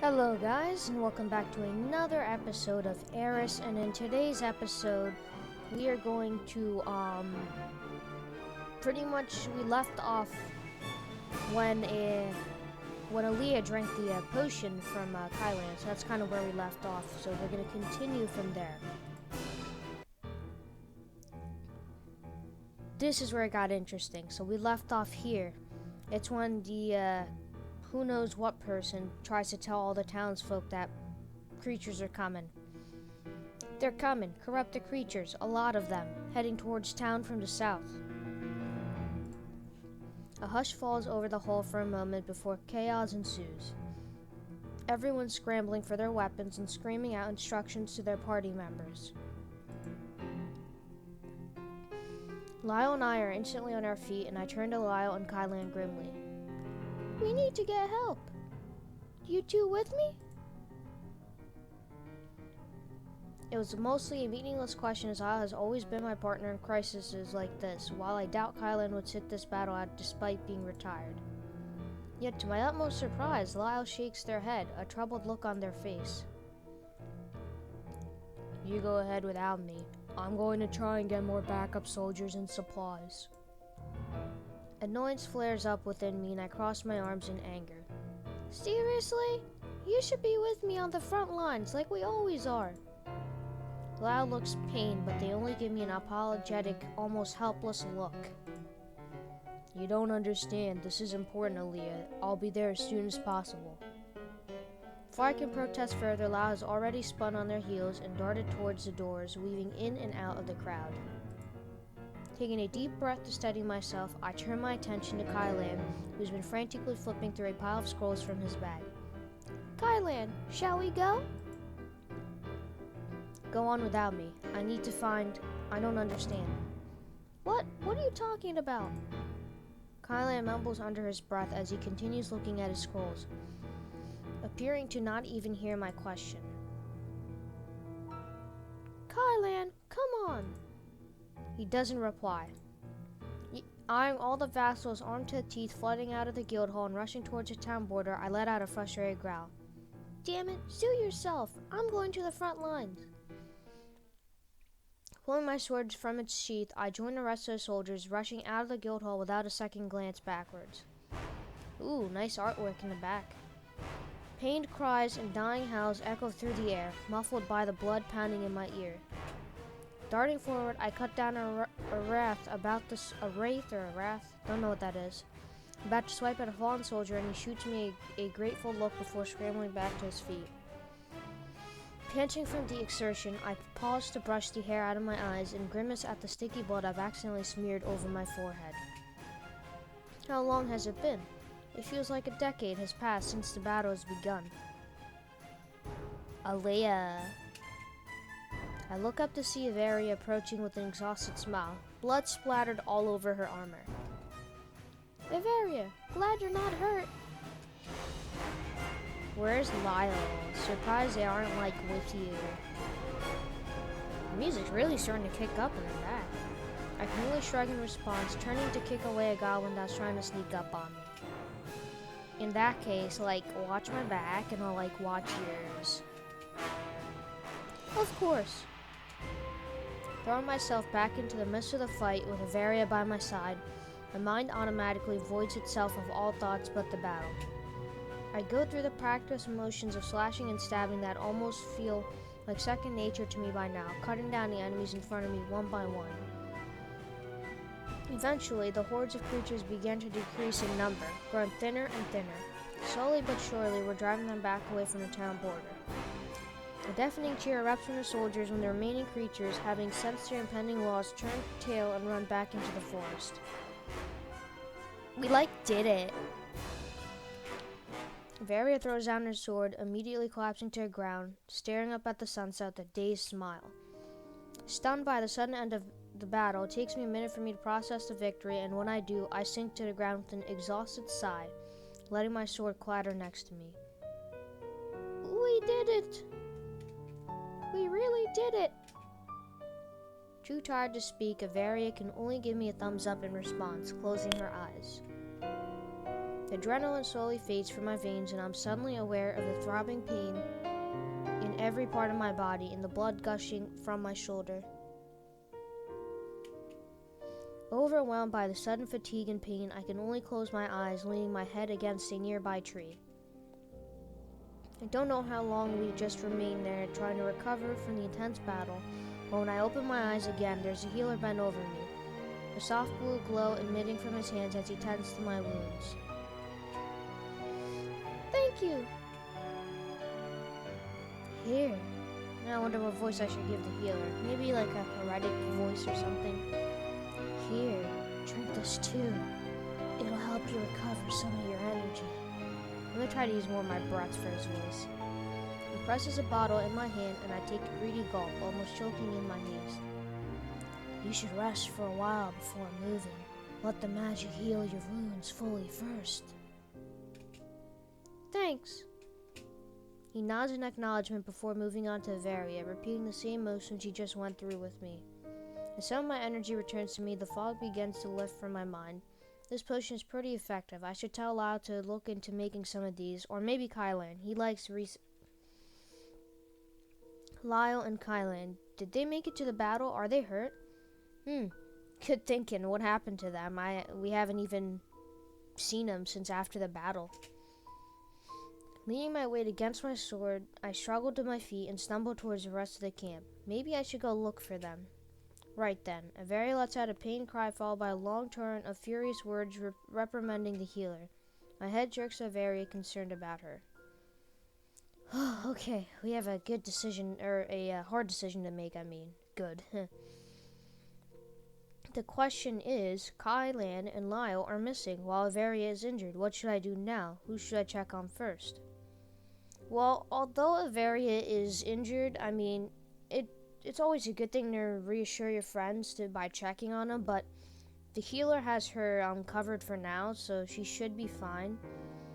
Hello guys, and welcome back to another episode of Airis, and in today's episode we are going to pretty much we left off when Aliya drank the potion from Kylan, so that's kind of where we left off, so we're going to continue from there. This is where it got interesting. So we left off here. It's when the who knows what person tries to tell all the townsfolk that creatures are coming. They're coming, corrupted creatures, a lot of them, heading towards town from the south. A hush falls over the whole for a moment before chaos ensues. Everyone's scrambling for their weapons and screaming out instructions to their party members. Lyle and I are instantly on our feet, and I turn to Lyle and Kylan grimly. We need to get help. You two with me? It was mostly a meaningless question, as Lyle has always been my partner in crises like this, while I doubt Kylan would sit this battle out despite being retired. Yet to my utmost surprise, Lyle shakes their head, a troubled look on their face. You go ahead without me. I'm going to try and get more backup soldiers and supplies. Annoyance flares up within me and I cross my arms in anger. Seriously? You should be with me on the front lines like we always are. Lyle looks pained, but they only give me an apologetic, almost helpless look. You don't understand. This is important, Aliya. I'll be there as soon as possible. Before I can protest further, Lyle has already spun on their heels and darted towards the doors, weaving in and out of the crowd. Taking a deep breath to steady myself, I turn my attention to Kylan, who's been frantically flipping through a pile of scrolls from his bag. Kylan, shall we go? Go on without me. I don't understand. What are you talking about? Kylan mumbles under his breath as he continues looking at his scrolls, appearing to not even hear my question. Kylan, come on! He doesn't reply. Eyeing all the vassals armed to the teeth flooding out of the guild hall and rushing towards the town border, I let out a frustrated growl. Damn it, suit yourself. I'm going to the front lines. Pulling my sword from its sheath, I join the rest of the soldiers, rushing out of the guild hall without a second glance backwards. Ooh, nice artwork in the back. Pained cries and dying howls echo through the air, muffled by the blood pounding in my ear. Darting forward, I cut down a wraith, don't know what that is, about to swipe at a fallen soldier, and he shoots me a grateful look before scrambling back to his feet. Panting from the exertion, I pause to brush the hair out of my eyes and grimace at the sticky blood I've accidentally smeared over my forehead. How long has it been? It feels like a decade has passed since the battle has begun. Aliya. I look up to see Airis approaching with an exhausted smile, blood splattered all over her armor. Airis, glad you're not hurt. Where's Lyle? Surprised they aren't, with you. The music's really starting to kick up in her back. I can only shrug in response, turning to kick away a goblin that's trying to sneak up on me. In that case, watch my back and I'll, watch yours. Of course. Throwing myself back into the midst of the fight with Airis by my side, my mind automatically voids itself of all thoughts but the battle. I go through the practice motions of slashing and stabbing that almost feel like second nature to me by now, cutting down the enemies in front of me one by one. Eventually, the hordes of creatures began to decrease in number, growing thinner and thinner. Slowly but surely, we're driving them back away from the town border. A deafening cheer erupts from the soldiers when the remaining creatures, having sensed their impending loss, turn tail and run back into the forest. We did it. Airis throws down her sword, immediately collapsing to the ground, staring up at the sunset with a dazed smile. Stunned by the sudden end of the battle, it takes me a minute for me to process the victory, and when I do, I sink to the ground with an exhausted sigh, letting my sword clatter next to me. We did it! We really did it! Too tired to speak, Airis can only give me a thumbs up in response, closing her eyes. The adrenaline slowly fades from my veins, and I'm suddenly aware of the throbbing pain in every part of my body and the blood gushing from my shoulder. Overwhelmed by the sudden fatigue and pain, I can only close my eyes, leaning my head against a nearby tree. I don't know how long we just remained there, trying to recover from the intense battle, but when I open my eyes again, there's a healer bent over me, a soft blue glow emitting from his hands as he tends to my wounds. Thank you! Here. Now I wonder what voice I should give the healer. Maybe like a poetic voice or something. Here, drink this too. It'll help you recover some of your energy. I'm gonna try to use more of my breath for his voice. He presses a bottle in my hand and I take a greedy gulp, almost choking in my haste. You should rest for a while before moving. Let the magic heal your wounds fully first. Thanks. He nods in acknowledgement before moving on to Avaria, repeating the same motion she just went through with me. As some of my energy returns to me, the fog begins to lift from my mind. This potion is pretty effective. I should tell Lyle to look into making some of these, or maybe Kylan. He likes Lyle and Kylan. Did they make it to the battle? Are they hurt? Good thinking. What happened to them? We haven't even seen them since after the battle. Leaning my weight against my sword, I struggled to my feet and stumbled towards the rest of the camp. Maybe I should go look for them. Right then, Avaria lets out a pain cry followed by a long torrent of furious words reprimanding the healer. My head jerks to Avaria, concerned about her. Okay, we have a good decision, or a hard decision to make, Good. The question is, Kylan and Lyle are missing while Avaria is injured. What should I do now? Who should I check on first? Well, although Avaria is injured, it's always a good thing to reassure your friends by checking on them, but the healer has her covered for now, so she should be fine.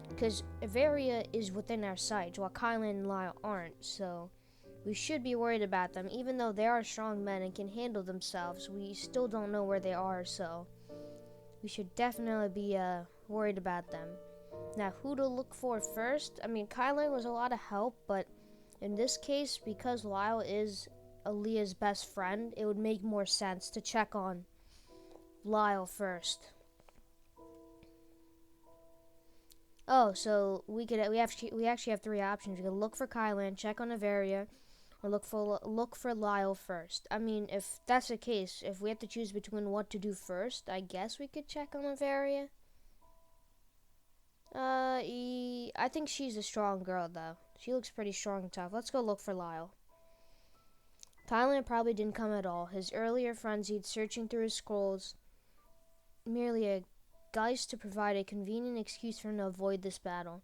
Because Avaria is within our sight, while Kylan and Lyle aren't, so we should be worried about them. Even though they are strong men and can handle themselves, we still don't know where they are, so we should definitely be worried about them. Now, who to look for first? Kylan was a lot of help, but in this case, because Lyle is Aliya's best friend, it would make more sense to check on Lyle first. Oh, so we actually have three options. We could look for Kylan, check on Avaria, or look for Lyle first. If that's the case, if we have to choose between what to do first, I guess we could check on Avaria. I think she's a strong girl, though. She looks pretty strong and tough. Let's go look for Lyle. Kylan probably didn't come at all. His earlier frenzied searching through his scrolls, merely a guise to provide a convenient excuse for him to avoid this battle.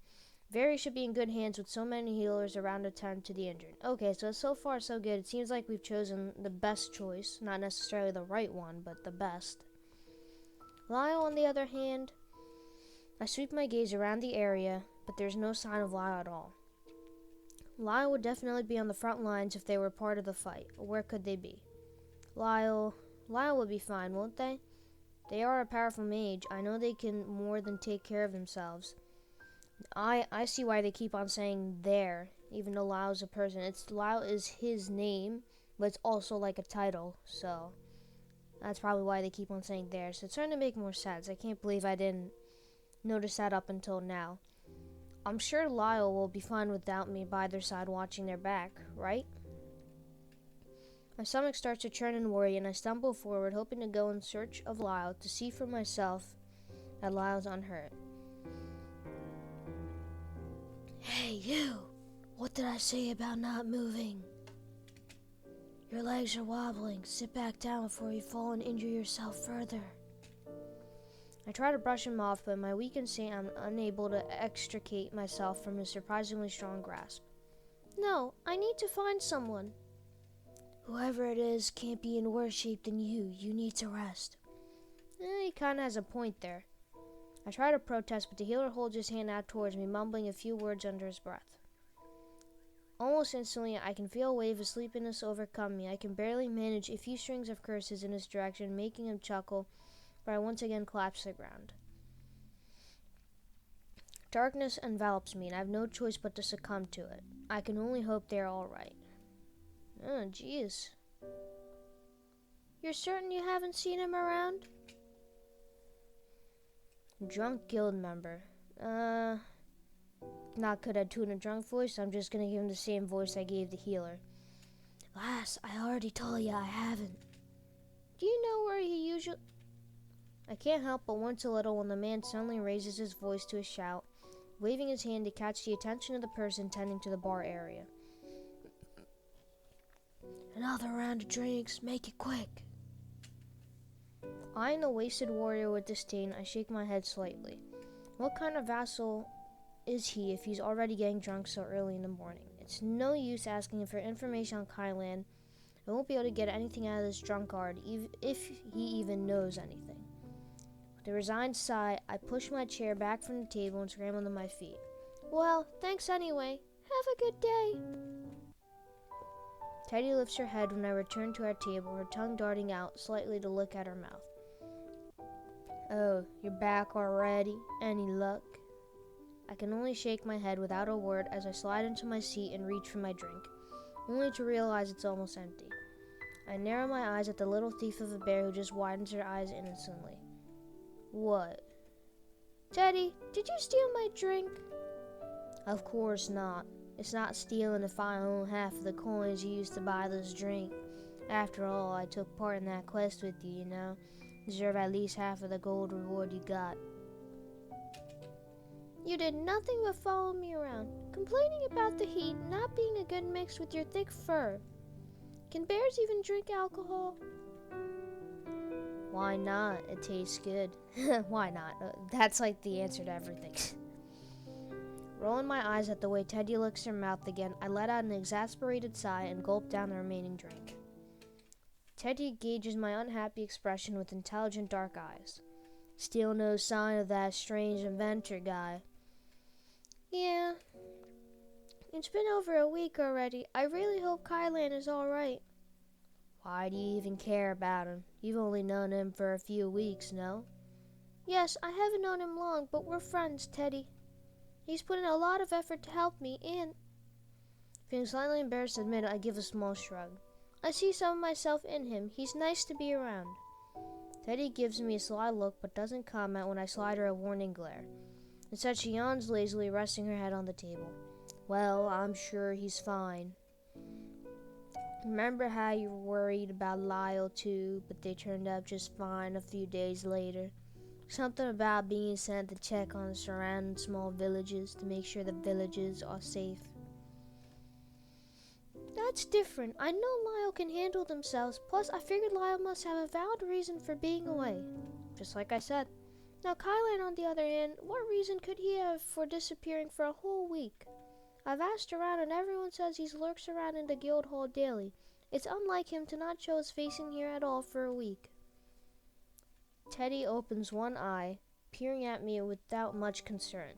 Varys should be in good hands with so many healers around to tend to the injured. Okay, so far so good. It seems like we've chosen the best choice. Not necessarily the right one, but the best. Lyle, on the other hand, I sweep my gaze around the area, but there's no sign of Lyle at all. Lyle would definitely be on the front lines if they were part of the fight. Where could they be? Lyle would be fine, won't they? They are a powerful mage. I know they can more than take care of themselves. I see why they keep on saying there, even though Lyle's a person. Lyle is his name, but it's also like a title, so that's probably why they keep on saying there. So it's starting to make more sense. I can't believe I didn't notice that up until now. I'm sure Lyle will be fine without me by their side watching their back, right? My stomach starts to churn and worry, and I stumble forward, hoping to go in search of Lyle to see for myself that Lyle's unhurt. Hey, you! What did I say about not moving? Your legs are wobbling. Sit back down before you fall and injure yourself further. I try to brush him off, but in my weakened state, I'm unable to extricate myself from his surprisingly strong grasp. No, I need to find someone. Whoever it is can't be in worse shape than you. You need to rest. He kinda has a point there. I try to protest, but the healer holds his hand out towards me, mumbling a few words under his breath. Almost instantly, I can feel a wave of sleepiness overcome me. I can barely manage a few strings of curses in his direction, making him chuckle, but I once again collapse to the ground. Darkness envelops me, and I have no choice but to succumb to it. I can only hope they're all right. Oh, jeez. You're certain you haven't seen him around? Drunk guild member. Not good at doing a drunk voice, so I'm just gonna give him the same voice I gave the healer. Lass, I already told you I haven't. Do you know where he usually... I can't help but wince a little when the man suddenly raises his voice to a shout, waving his hand to catch the attention of the person tending to the bar area. Another round of drinks, make it quick. Eyeing the wasted warrior with disdain, I shake my head slightly. What kind of vassal is he if he's already getting drunk so early in the morning? It's no use asking him for information on Kylan. I won't be able to get anything out of this drunkard, if he even knows anything. With a resigned sigh, I push my chair back from the table and scramble to my feet. Well, thanks anyway. Have a good day. Teddy lifts her head when I return to our table, her tongue darting out slightly to lick at her mouth. Oh, you're back already? Any luck? I can only shake my head without a word as I slide into my seat and reach for my drink, only to realize it's almost empty. I narrow my eyes at the little thief of a bear who just widens her eyes innocently. What? Teddy, did you steal my drink? Of course not. It's not stealing if I own half of the coins you used to buy this drink. After all, I took part in that quest with you, you know. Deserve at least half of the gold reward you got. You did nothing but follow me around, complaining about the heat not being a good mix with your thick fur. Can bears even drink alcohol? Why not? It tastes good. Why not? That's like the answer to everything. Rolling my eyes at the way Teddy licks her mouth again, I let out an exasperated sigh and gulp down the remaining drink. Teddy gauges my unhappy expression with intelligent dark eyes. Still no sign of that strange inventor guy. Yeah. It's been over a week already. I really hope Kylan is alright. Why do you even care about him? You've only known him for a few weeks, no? Yes, I haven't known him long, but we're friends, Teddy. He's put in a lot of effort to help me, and... Feeling slightly embarrassed to admit it, I give a small shrug. I see some of myself in him. He's nice to be around. Teddy gives me a sly look, but doesn't comment when I slide her a warning glare. Instead, she yawns lazily, resting her head on the table. Well, I'm sure he's fine. Remember how you were worried about Lyle too, but they turned up just fine a few days later? Something about being sent to check on the surrounding small villages to make sure the villages are safe. That's different. I know Lyle can handle themselves. Plus, I figured Lyle must have a valid reason for being away. Just like I said. Now, Kylan, on the other hand, what reason could he have for disappearing for a whole week? I've asked around and everyone says he lurks around in the guild hall daily. It's unlike him to not show his face in here at all for a week. Teddy opens one eye, peering at me without much concern.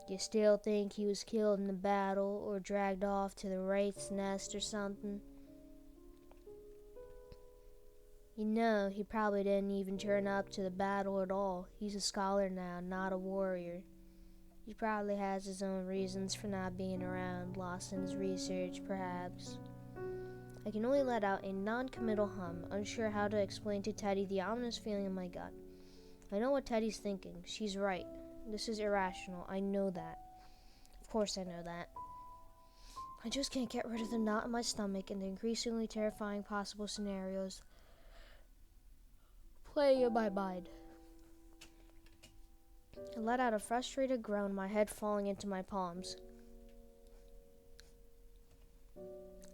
You still think he was killed in the battle or dragged off to the Wraith's Nest or something? You know, he probably didn't even turn up to the battle at all. He's a scholar now, not a warrior. He probably has his own reasons for not being around, lost in his research, perhaps. I can only let out a non-committal hum, unsure how to explain to Teddy the ominous feeling in my gut. I know what Teddy's thinking. She's right. This is irrational. I know that. Of course I know that. I just can't get rid of the knot in my stomach and the increasingly terrifying possible scenarios playing in my mind. I let out a frustrated groan, my head falling into my palms.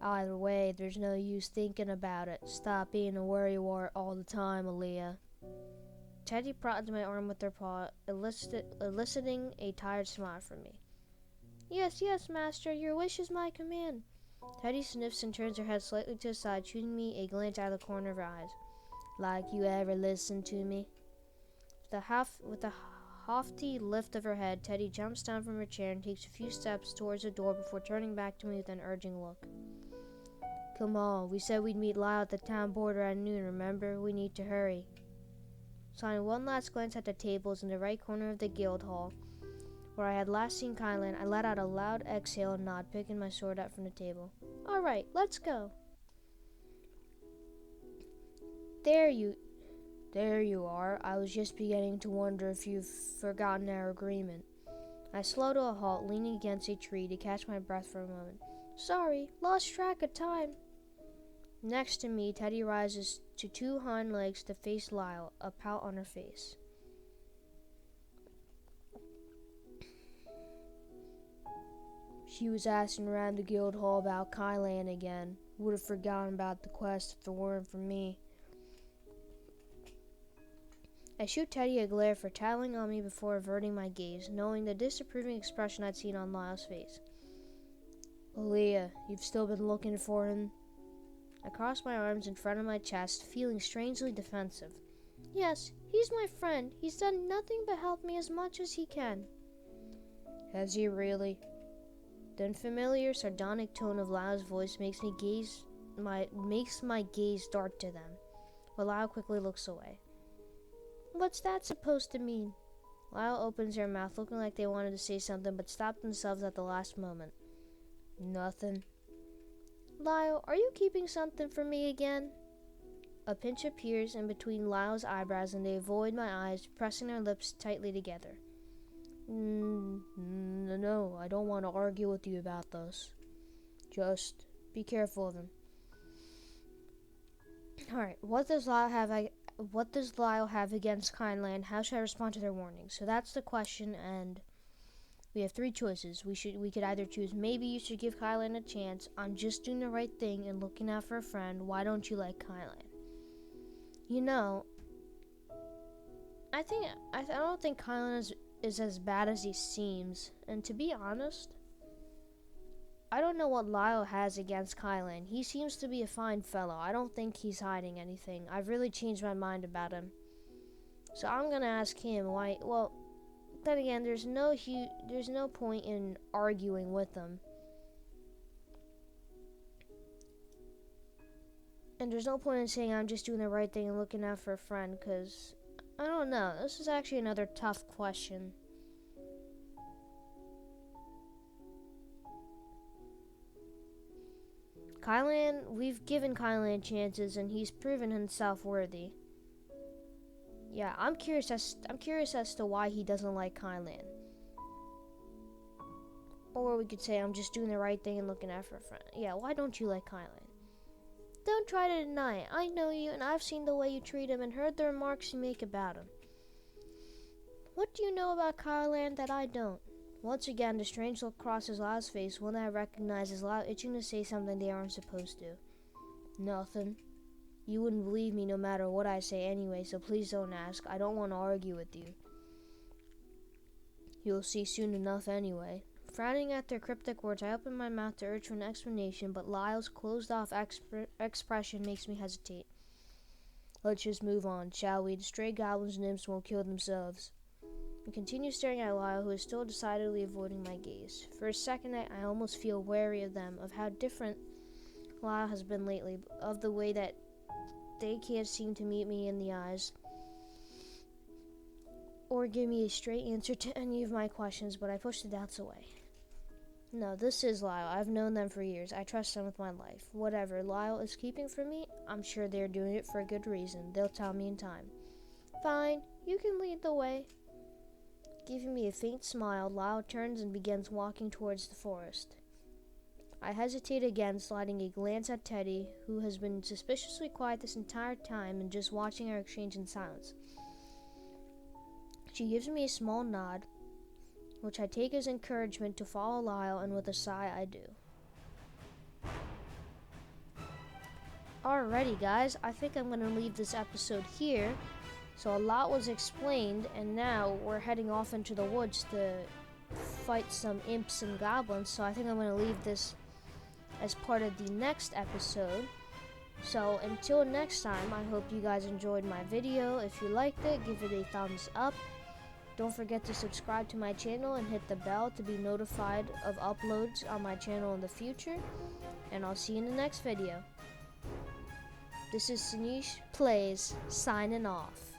Either way, there's no use thinking about it. Stop being a worrywart all the time, Aliya. Teddy prodded my arm with her paw, eliciting a tired smile from me. Yes, yes, master, your wish is my command. Teddy sniffs and turns her head slightly to the side, shooting me a glance out of the corner of her eyes. Like you ever listened to me? With a haughty lift of her head, Teddy jumps down from her chair and takes a few steps towards the door before turning back to me with an urging look. Come on, we said we'd meet Lyle at the town border at noon, remember? We need to hurry. Signing one last glance at the tables in the right corner of the guild hall, where I had last seen Kylan, I let out a loud exhale and nod, picking my sword up from the table. All right, let's go. There you are. I was just beginning to wonder if you've forgotten our agreement. I slowed to a halt, leaning against a tree to catch my breath for a moment. Sorry, lost track of time. Next to me, Teddy rises to two hind legs to face Lyle, a pout on her face. She was asking around the guild hall about Kylan again. Would have forgotten about the quest if it weren't for me. I shoot Teddy a glare for tattling on me before averting my gaze, knowing the disapproving expression I'd seen on Lyle's face. Aliya, you've still been looking for him? I crossed my arms in front of my chest, feeling strangely defensive. Yes, he's my friend. He's done nothing but help me as much as he can. Has he really? The unfamiliar, sardonic tone of Lyle's voice makes my gaze dart to them, but Lyle quickly looks away. What's that supposed to mean? Lyle opens their mouth, looking like they wanted to say something, but stopped themselves at the last moment. Nothing. Lyle, are you keeping something from me again? A pinch appears in between Lyle's eyebrows, and they avoid my eyes, pressing their lips tightly together. No, I don't want to argue with you about this. Just be careful of him. Alright, what does Lyle have against Kylan? How should I respond to their warnings? So that's the question, and we have three choices. We could either choose, maybe you should give Kylan a chance. I'm just doing the right thing and looking out for a friend. Why don't you like Kylan? You know, I don't think Kylan is as bad as he seems. And to be honest, I don't know what Lyle has against Kylan. He seems to be a fine fellow. I don't think he's hiding anything. I've really changed my mind about him. So I'm gonna ask him why. Well, then again, there's no point in arguing with him. And there's no point in saying I'm just doing the right thing and looking out for a friend, because I don't know. This is actually another tough question. Kylan, we've given Kylan chances, and he's proven himself worthy. Yeah, I'm curious as to why he doesn't like Kylan. Or we could say I'm just doing the right thing and looking out for a friend. Yeah, why don't you like Kylan? Don't try to deny it. I know you, and I've seen the way you treat him and heard the remarks you make about him. What do you know about Kylan that I don't? Once again, the strange look crosses Lyle's face, one that I recognize as Lyle itching to say something they aren't supposed to. Nothing. You wouldn't believe me no matter what I say anyway, so please don't ask. I don't want to argue with you. You'll see soon enough anyway. Frowning at their cryptic words, I open my mouth to urge for an explanation, but Lyle's closed-off expression makes me hesitate. Let's just move on, shall we? The stray goblins and imps won't kill themselves. I continue staring at Lyle, who is still decidedly avoiding my gaze. For a second, I almost feel wary of them, of how different Lyle has been lately, of the way that they can't seem to meet me in the eyes or give me a straight answer to any of my questions, but I push the doubts away. No, this is Lyle. I've known them for years. I trust them with my life. Whatever Lyle is keeping from me, I'm sure they're doing it for a good reason. They'll tell me in time. Fine, you can lead the way. Giving me a faint smile, Lyle turns and begins walking towards the forest. I hesitate again, sliding a glance at Teddy, who has been suspiciously quiet this entire time and just watching our exchange in silence. She gives me a small nod, which I take as encouragement to follow Lyle, and with a sigh, I do. Alrighty, guys, I think I'm going to leave this episode here. So a lot was explained, and now we're heading off into the woods to fight some imps and goblins. So I think I'm going to leave this as part of the next episode. So until next time, I hope you guys enjoyed my video. If you liked it, give it a thumbs up. Don't forget to subscribe to my channel and hit the bell to be notified of uploads on my channel in the future. And I'll see you in the next video. This is Sanish Plays, signing off.